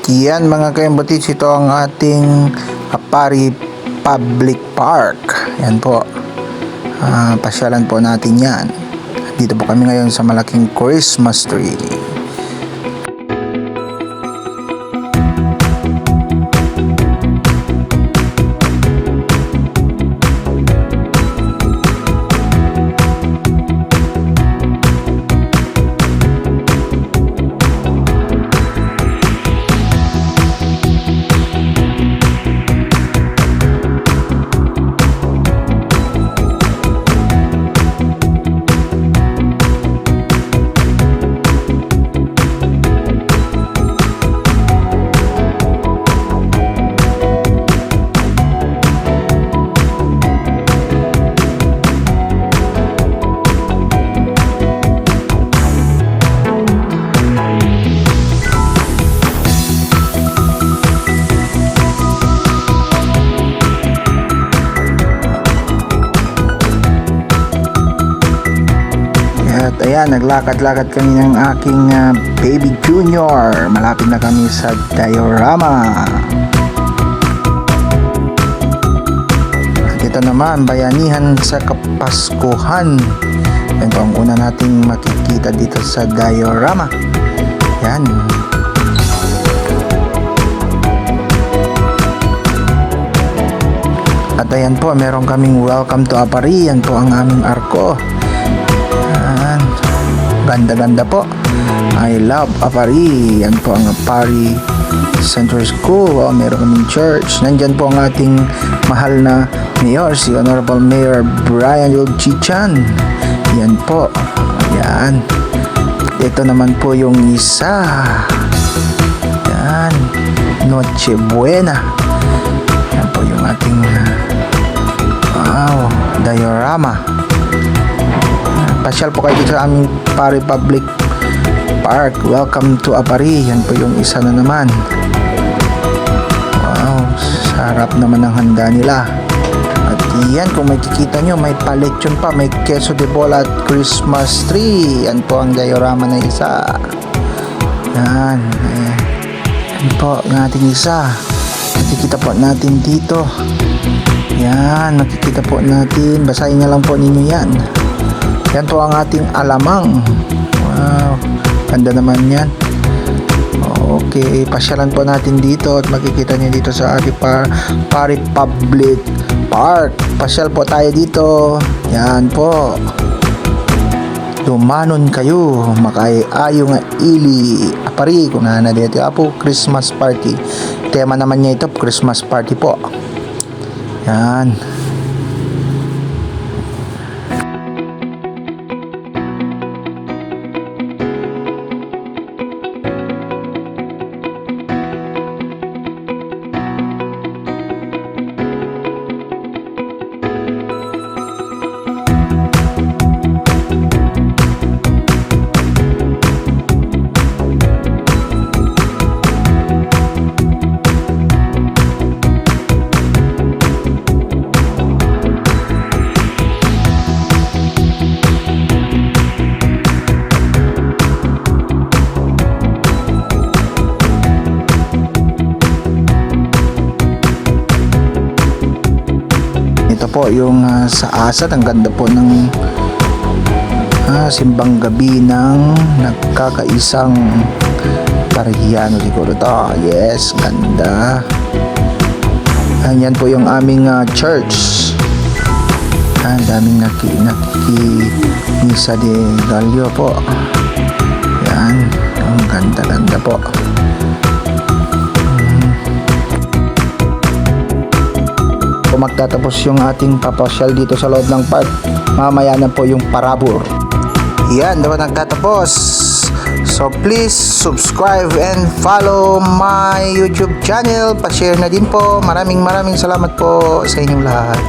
Yan mga kayambatits, ito ang ating Apari Public Park. Yan po. Pasyalan po natin yan. Dito po kami ngayon sa malaking Christmas tree. At ayan, naglakad-lakad kami ng aking baby junior. Malapit na kami sa diorama. At ito naman, bayanihan sa Kapaskuhan. Yan po ang una nating makikita dito sa diorama. Yan. At ayan po, meron kaming welcome to Apari. Yan po ang aming arko. Ganda-ganda po. I love Apari. Yan po ang Apari Central School. Meron kaming church. Nandyan po ang ating mahal na mayor, si Honorable Mayor Brian Chichan. Yan po. Yan. Ito naman po yung isa. Yan. Noche Buena. Yan po yung ating diorama. Pasyal po kayo dito sa aming Apari Public Park. Welcome to Apari. Yan po yung isa na naman. Wow, sarap naman ang handa nila. At yan, kung makikita nyo, may palechon pa, may queso de bola at Christmas tree. Yan po ang diorama na isa. Yan. Yan po ang ating isa. Makikita po natin dito. Yan, makikita po natin. Basahin na lang po ninyo yan. Yan po ang ating alamang. Wow, ganda naman yan. Okay, pasyalan po natin dito at makikita niyo dito sa ating Apari Public Park. Pasyal po tayo dito. Yan po. Dumanon kayo, makaayo nga ili Apari kung na dito po Christmas party. Tema naman niya ito, Christmas party po. Yan. Ito po yung sa Asat, ang ganda po ng simbang gabi ng nagkakaisang Parehiyano siguro to. Yes, ganda. Yan po yung aming church. Daming nakikimisa de Gallo po. Yan, ang ganda-ganda po. Magtatapos yung ating papasyal dito sa loob ng park. Mamaya na po yung parabor. Yan, dapat nagtatapos. So please subscribe and follow my YouTube channel. Pa-share na din po. Maraming salamat po sa inyong lahat.